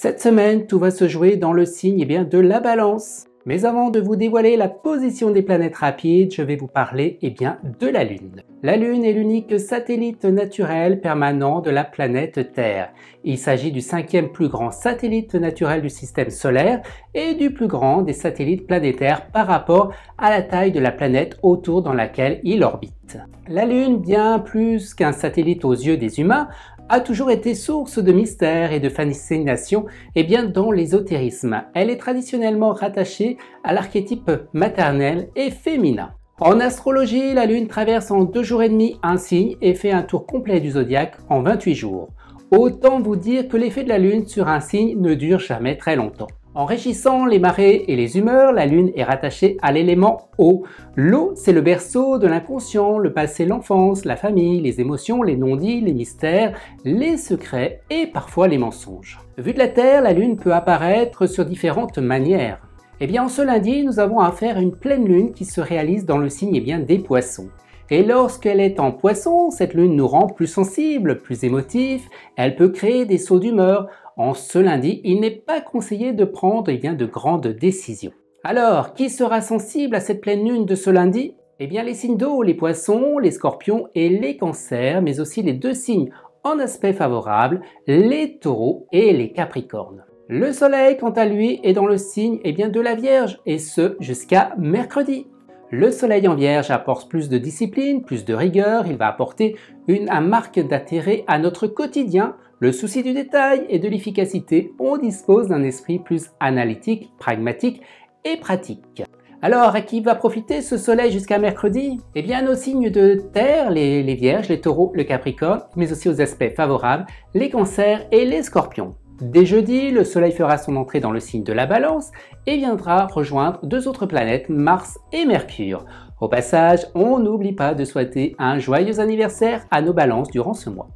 Cette semaine, tout va se jouer dans le signe de la Balance. Mais avant de vous dévoiler la position des planètes rapides, je vais vous parler de la Lune. La Lune est l'unique satellite naturel permanent de la planète Terre. Il s'agit du 5e plus grand satellite naturel du système solaire et du plus grand des satellites planétaires par rapport à la taille de la planète autour dans laquelle il orbite. La Lune, bien plus qu'un satellite aux yeux des humains, a toujours été source de mystère et de fascination dans l'ésotérisme. Elle est traditionnellement rattachée à l'archétype maternel et féminin. En astrologie, la Lune traverse en 2 jours et demi un signe et fait un tour complet du zodiaque en 28 jours. Autant vous dire que l'effet de la Lune sur un signe ne dure jamais très longtemps. En régissant les marées et les humeurs, la Lune est rattachée à l'élément eau. L'eau, c'est le berceau de l'inconscient, le passé, l'enfance, la famille, les émotions, les non-dits, les mystères, les secrets et parfois les mensonges. Vue de la Terre, la Lune peut apparaître sur différentes manières. En ce lundi, nous avons affaire à une pleine Lune qui se réalise dans le signe des Poissons. Et lorsqu'elle est en Poisson, cette Lune nous rend plus sensibles, plus émotifs, elle peut créer des sauts d'humeur. En ce lundi, il n'est pas conseillé de prendre de grandes décisions. Alors, qui sera sensible à cette pleine lune de ce lundi? Les signes d'eau, les poissons, les scorpions et les cancers, mais aussi les 2 signes en aspect favorable, les taureaux et les capricornes. Le soleil, quant à lui, est dans le signe de la Vierge, et ce jusqu'à mercredi. Le soleil en Vierge apporte plus de discipline, plus de rigueur, il va apporter un marque d'intérêt à notre quotidien, le souci du détail et de l'efficacité. On dispose d'un esprit plus analytique, pragmatique et pratique. Alors, à qui va profiter ce soleil jusqu'à mercredi? Nos signes de terre, les Vierges, les taureaux, le capricorne, mais aussi aux aspects favorables, les cancers et les scorpions. Dès jeudi, le soleil fera son entrée dans le signe de la Balance et viendra rejoindre 2 autres planètes, Mars et Mercure. Au passage, on n'oublie pas de souhaiter un joyeux anniversaire à nos balances durant ce mois.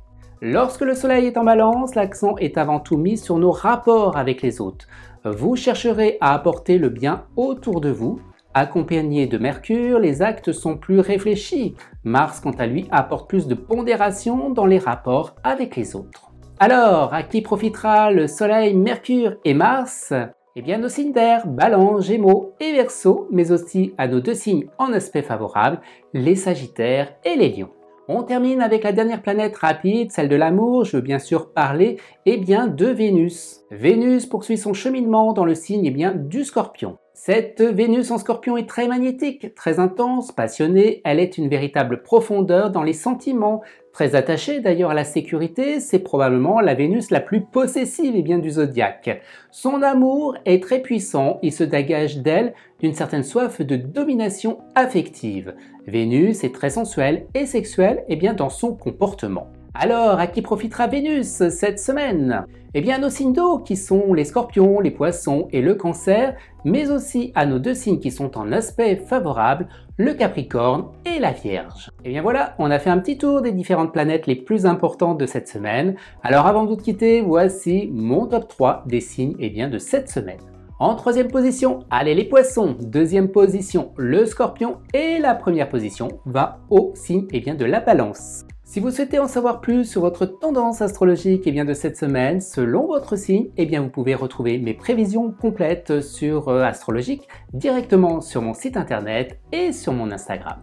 Lorsque le soleil est en Balance, l'accent est avant tout mis sur nos rapports avec les autres. Vous chercherez à apporter le bien autour de vous. Accompagné de Mercure, les actes sont plus réfléchis. Mars, quant à lui, apporte plus de pondération dans les rapports avec les autres. Alors, à qui profitera le Soleil, Mercure et Mars? Nos signes d'air, Balance, Gémeaux et Verseau, mais aussi à nos 2 signes en aspect favorable, les Sagittaires et les Lions. On termine avec la dernière planète rapide, celle de l'amour. Je veux bien sûr parler de Vénus. Vénus poursuit son cheminement dans le signe du Scorpion. Cette Vénus en Scorpion est très magnétique, très intense, passionnée, elle est une véritable profondeur dans les sentiments, très attachée d'ailleurs à la sécurité, c'est probablement la Vénus la plus possessive du zodiaque. Son amour est très puissant, il se dégage d'elle d'une certaine soif de domination affective. Vénus est très sensuelle et sexuelle dans son comportement. Alors, à qui profitera Vénus cette semaine? Nos signes d'eau qui sont les scorpions, les poissons et le cancer, mais aussi à nos 2 signes qui sont en aspect favorable, le capricorne et la vierge. Voilà, on a fait un petit tour des différentes planètes les plus importantes de cette semaine. Alors avant de vous quitter, voici mon top 3 des signes de cette semaine. En 3e position, allez les poissons, 2e position, le scorpion et la 1re position va au signe de la balance. Si vous souhaitez en savoir plus sur votre tendance astrologique de cette semaine, selon votre signe, vous pouvez retrouver mes prévisions complètes sur astrologique directement sur mon site internet et sur mon Instagram.